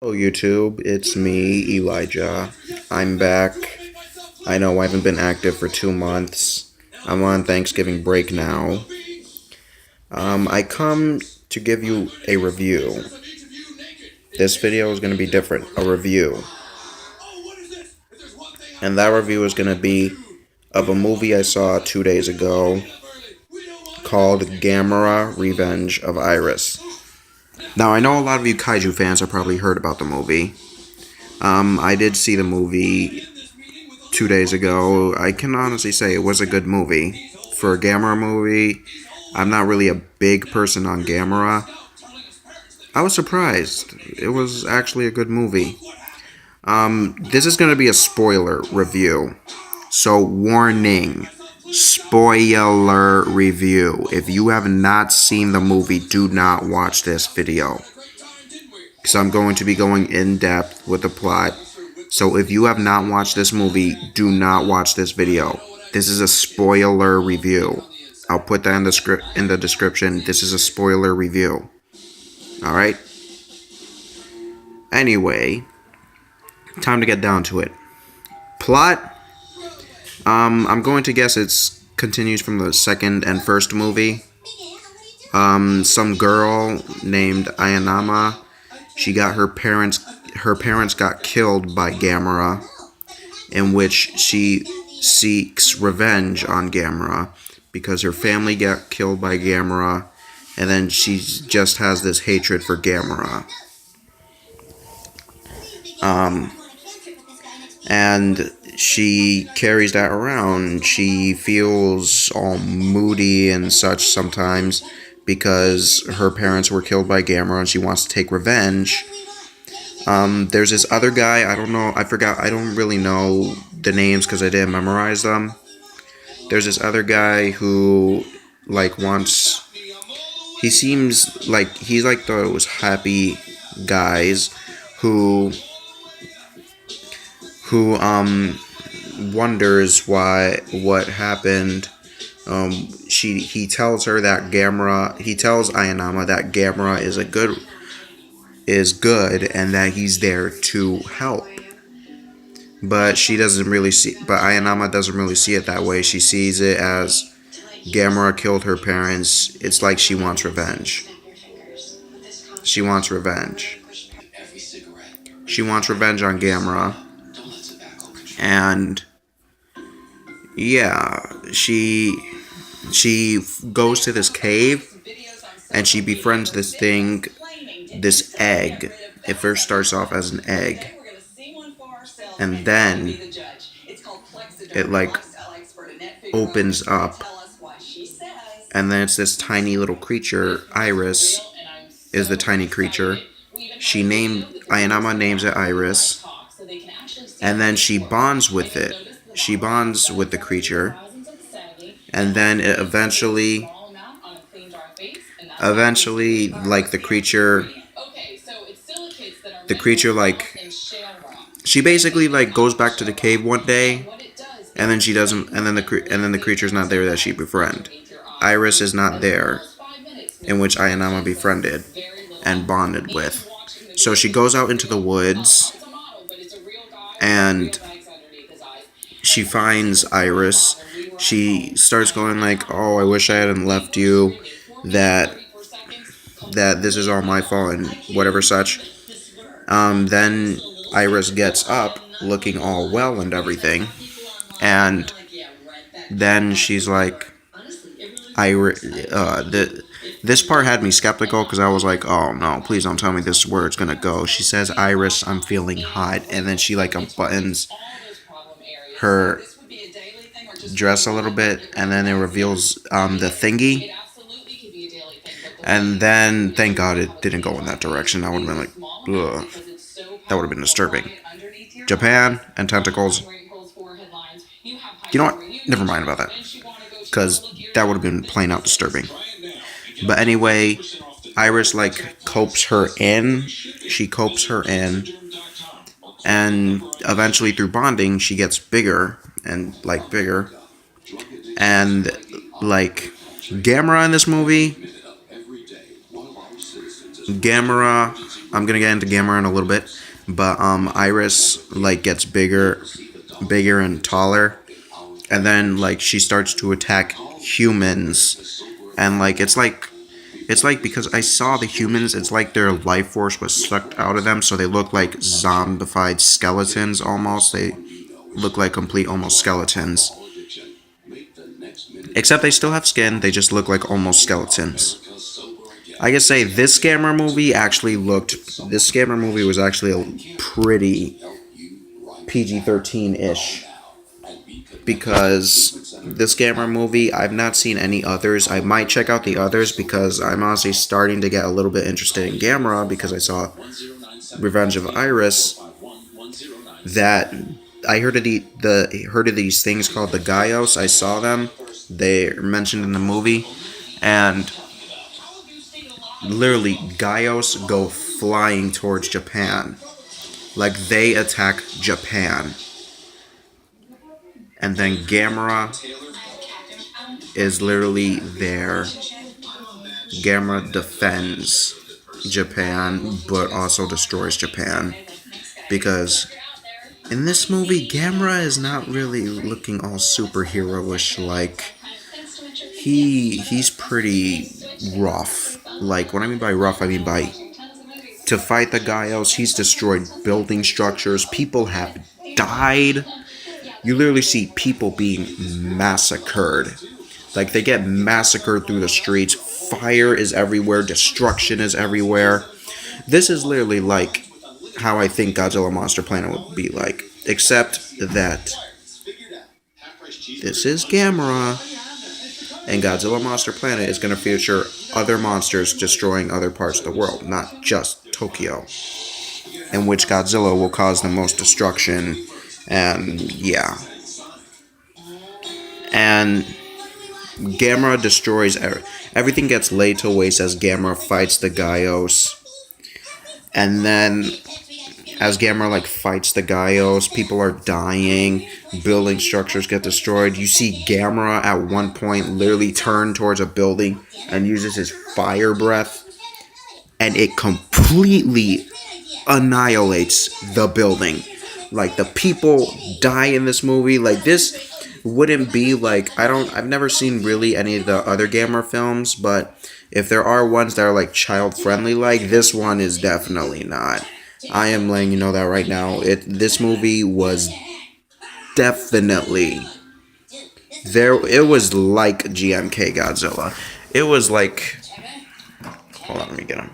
Hello YouTube, it's me, Elijah. I'm back. I know I haven't been active for 2 months. I'm on Thanksgiving break now. I come to give you a review. This video is going to be different, a review. And that review is going to be of a movie I saw 2 days ago called Gamera Revenge of Iris. Now, I know a lot of you kaiju fans have probably heard about the movie. I did see the movie 2 days ago. I can honestly say it was a good movie. For a Gamera movie, I'm not really a big person on Gamera. I was surprised. It was actually a good movie. This is going to be a spoiler review. So, warning. Spoiler review. If you have not seen the movie, do not watch this video. Because I'm going to be going in depth with the plot. So if you have not watched this movie, do not watch this video. This is a spoiler review. I'll put that in the description. This is a spoiler review. Alright? Anyway, time to get down to it. Plot. I'm going to guess it's continues from the second and first movie. Some girl named Ayanama. She got her parents got killed by Gamera, in which she seeks revenge on Gamera because her family got killed by Gamera, and then she just has this hatred for Gamera. And she carries that around. She feels all moody and such sometimes because her parents were killed by Gamera and she wants to take revenge. There's this other guy, I don't know, I forgot, I don't really know the names because I didn't memorize them. There's this other guy who, he seems like, he's like those happy guys who wonders what happened. He tells her that he tells Ayanama that Gamera is good and that he's there to help. But Ayanama doesn't really see it that way. She sees it as Gamera killed her parents. It's like she wants revenge. She wants revenge. She wants revenge on Gamera. And yeah, she goes to this cave and she befriends this egg. It first starts off as an egg, and then it opens up, and then it's this tiny little creature. Iris is the tiny creature. Ayanama names it Iris, and then she bonds with it. She bonds with the creature, and then it eventually, like the creature, she basically goes back to the cave one day, and then she doesn't, and then the creature's not there that she befriended. Iris is not there, in which Ayanama befriended and bonded with. So she goes out into the woods, and she finds Iris. She starts going like, "Oh, I wish I hadn't left you. That this is all my fault and whatever such." Then Iris gets up, looking all well and everything, and then she's like, this part had me skeptical because I was like, oh no, please don't tell me this is where it's gonna go. She says, "Iris, I'm feeling hot," and then she unbuttons her dress a little bit, and then it reveals the thingy. And then, thank God it didn't go in that direction. I would have been like, ugh. That would have been disturbing. Japan and tentacles. You know what? Never mind about that. Because that would have been plain out disturbing. But anyway, Iris copes her in. She copes her in. And eventually through bonding, she gets bigger and bigger. And Gamera in this movie, Gamera I'm gonna get into Gamera in a little bit, but Iris like gets bigger and taller, and then like she starts to attack humans, and like it's like because I saw the humans, it's like their life force was sucked out of them, so they look like zombified skeletons almost. They look like complete almost skeletons. Except they still have skin, they just look like almost skeletons. I can say this scammer movie was actually a pretty PG-13-ish, because this scammer movie, I've not seen any others. I might check out the others because I'm honestly starting to get a little bit interested in Gamera because I saw Revenge of Iris. That I heard of heard of these things called the Gaios. I saw them. They're mentioned in the movie, and literally Gaios go flying towards Japan. Like they attack Japan. And then Gamera is literally there. Gamera defends Japan, but also destroys Japan. Because in this movie, Gamera is not really looking all superhero-ish. Like, he's pretty rough. Like, what I mean by rough, I mean by to fight the Gaios, he's destroyed building structures. People have died. You literally see people being massacred. Like, they get massacred through the streets. Fire is everywhere. Destruction is everywhere. This is literally like how I think Godzilla Monster Planet would be like. Except that this is Gamera, and Godzilla Monster Planet is going to feature other monsters destroying other parts of the world, not just Tokyo, in which Godzilla will cause the most destruction. And yeah. And Gamera destroys everything, gets laid to waste as Gamera fights the Gaios. And then as Gamera like fights the Gaios, people are dying, building structures get destroyed. You see Gamera at one point literally turn towards a building and uses his fire breath, and it completely annihilates the building. Like, the people die in this movie. Like, this wouldn't be like, I've never seen really any of the other Gamera films, but if there are ones that are like child friendly, like, this one is definitely not. I am letting you know that right now. This movie was definitely there. It was like GMK Godzilla. It was like, hold on, let me get him.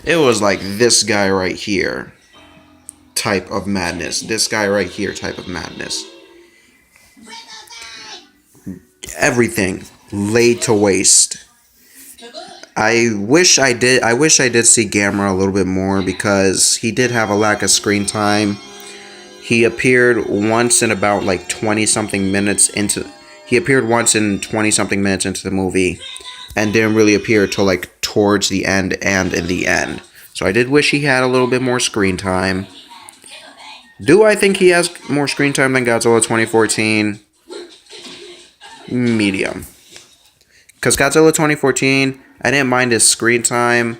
It was like this guy right here type of madness. This guy right here type of madness. Everything laid to waste. I wish I did see Gamera a little bit more, because he did have a lack of screen time. He appeared once in about like 20 something minutes into the movie, and didn't really appear till like towards the end and in the end. So I did wish he had a little bit more screen time. Do I think he has more screen time than Godzilla 2014? Medium. Because Godzilla 2014, I didn't mind his screen time,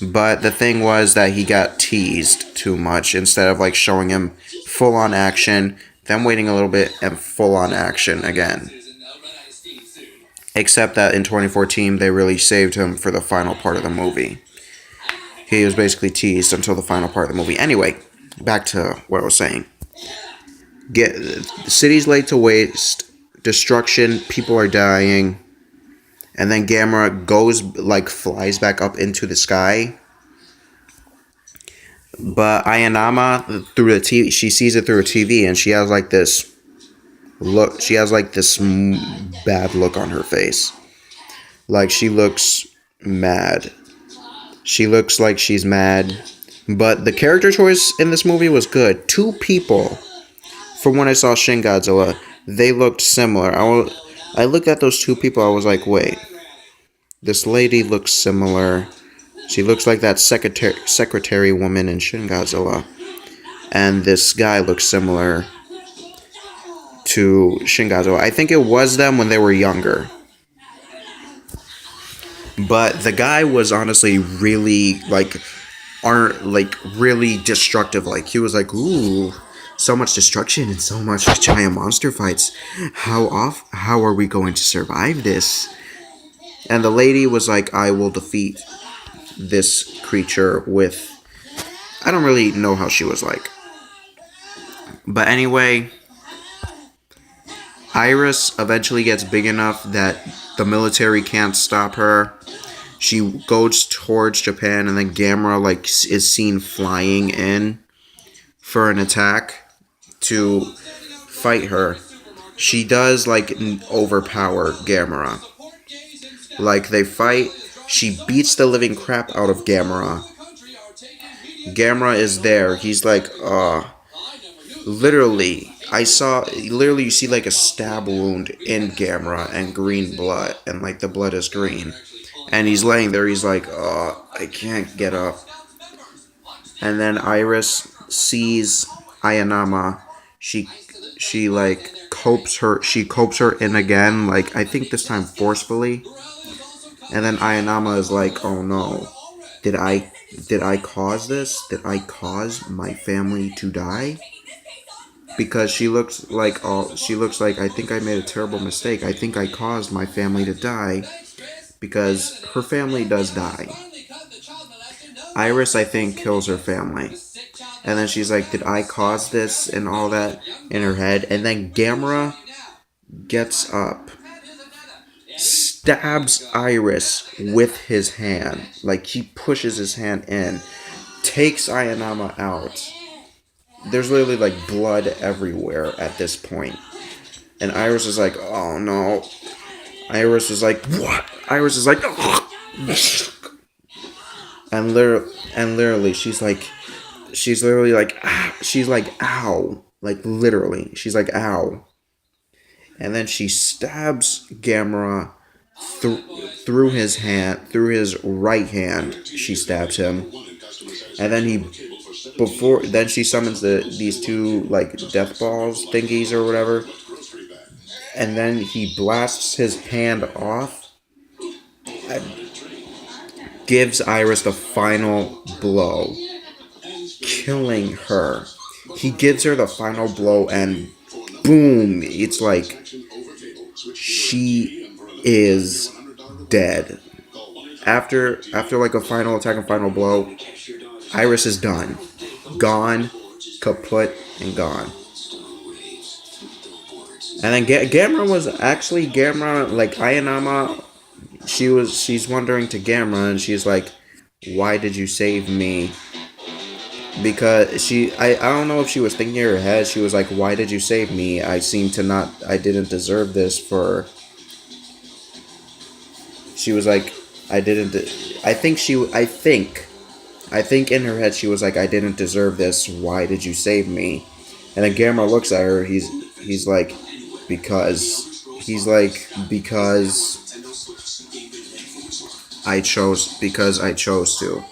but the thing was that he got teased too much instead of like showing him full on action, then waiting a little bit and full on action again. Except that in 2014, they really saved him for the final part of the movie. He was basically teased until the final part of the movie. Anyway, back to what I was saying. The city's laid to waste, destruction, people are dying, and then Gamera flies back up into the sky. But Ayanama, through the TV, she sees it through a TV, and she has like this look. She has like this bad look on her face. Like, she looks mad. She looks like she's mad. But the character choice in this movie was good. Two people, from when I saw Shin Godzilla, they looked similar. I looked at those two people, I was like, wait. This lady looks similar. She looks like that secretary woman in Shin Godzilla. And this guy looks similar to Shin Godzilla. I think it was them when they were younger. But the guy was honestly really, like, are like really destructive. Like he was like, ooh, so much destruction and so much giant monster fights. How are we going to survive this? And the lady was like, I will defeat this creature with, I don't really know how she was like. But anyway, Iris eventually gets big enough that the military can't stop her. She goes towards Japan, and then Gamera like is seen flying in for an attack to fight her. She does like overpower Gamera. Like they fight, she beats the living crap out of Gamera. Gamera is there. He's like, literally, literally, you see like a stab wound in Gamera and green blood, and like the blood is green. And he's laying there, he's like, I can't get up. And then Iris sees Ayanama. She, she copes her in again, like, I think this time forcefully. And then Ayanama is like, oh no, did I cause this? Did I cause my family to die? Because she looks like, I think I made a terrible mistake. I think I caused my family to die, because her family does die. Iris, I think, kills her family. And then she's like, did I cause this and all that in her head? And then Gamera gets up, stabs Iris with his hand. Like, he pushes his hand in, takes Ayanama out. There's literally like blood everywhere at this point. And Iris is like, oh no. Iris is like, what? Iris is like, and literally, she's literally like, ah, she's like, ow. Like, literally, she's like, ow. And then she stabs Gamera through his right hand. She stabs him. And then she summons these two, like, death balls thingies or whatever. And then he blasts his hand off and gives Iris the final blow, killing her. He gives her the final blow, and boom, it's like she is dead. After like a final attack and final blow, Iris is done. Gone, kaput, and gone. And then Gamera was actually like Ayanama. She's wondering to Gamera, and she's like, "Why did you save me?" Because I don't know if she was thinking in her head. She was like, "Why did you save me? I didn't deserve this for." She was like, "I didn't." I think in her head she was like, "I didn't deserve this. Why did you save me?" And then Gamera looks at her. He's like, because I chose to.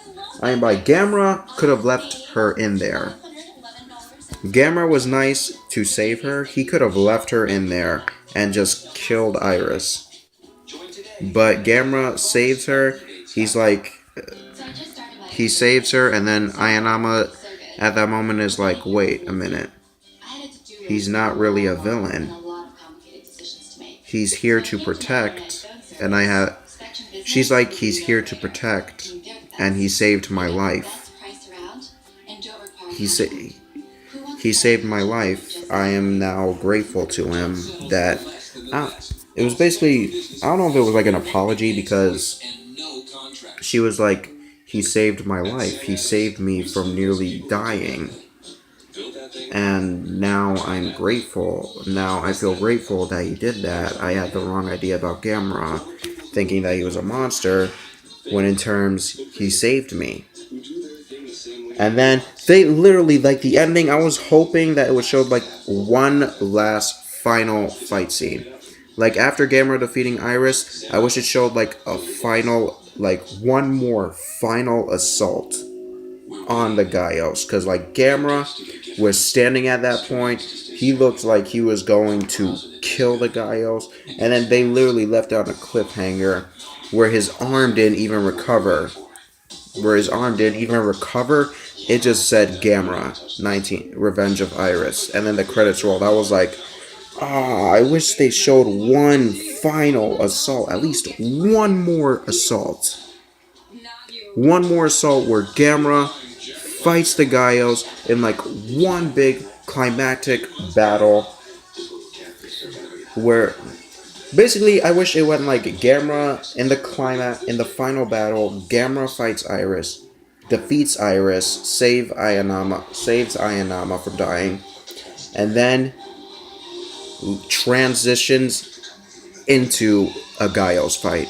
I mean, by Gamera could have left her in there. Gamera was nice to save her. He could have left her in there and just killed Iris. But Gamera saves her. He saves her, and then Ayanama at that moment is like, wait a minute. He's not really a villain. He's here to protect, and she's like, he's here to protect, and he saved my life. He saved my life. I am now grateful to him that... it was basically... I don't know if it was like an apology, because she was like, he saved my life. He saved me from nearly dying. And now I'm grateful. Now I feel grateful that he did that. I had the wrong idea about Gamera, thinking that he was a monster, when in terms, he saved me. And then they literally, like, the ending, I was hoping that it would show like one last final fight scene. Like, after Gamera defeating Iris, I wish it showed like a final, like one more final assault on the Gaios. Because like Gamera was standing at that point, he looked like he was going to kill the Gaios, and then they literally left out a cliffhanger where his arm didn't even recover. where his arm didn't even recover. It just said Gamera 19 Revenge of Iris, and then the credits rolled. I was like, I wish they showed one final assault, at least one more assault. One more assault where Gamera fights the Gaios in like one big climactic battle where basically I wish it went like Gamera in the final battle, Gamera fights Iris, defeats Iris, saves Ayanama from dying, and then transitions into a Gaios fight.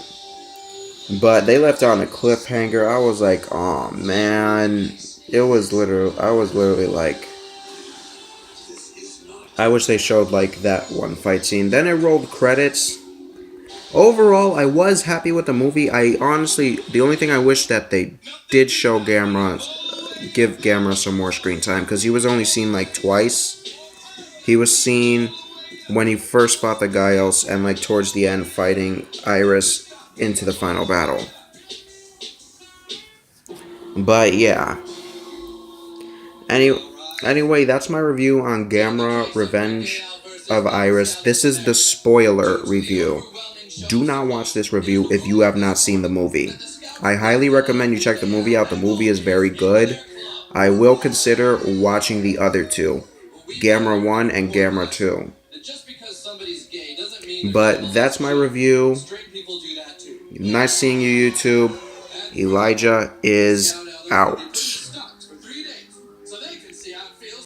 But they left on a cliffhanger. I was like, oh man. I was literally like, I wish they showed like that one fight scene. Then it rolled credits. Overall, I was happy with the movie. I honestly, the only thing I wish that they did show Gamera, give Gamera some more screen time, because he was only seen like twice. He was seen when he first fought the Gaios and like towards the end fighting Iris into the final battle. But yeah. Anyway, that's my review on Gamera Revenge of Iris. This is the spoiler review. Do not watch this review if you have not seen the movie. I highly recommend you check the movie out. The movie is very good. I will consider watching the other two, Gamera 1 and Gamera 2. But that's my review. Nice seeing you, YouTube. Elijah is out.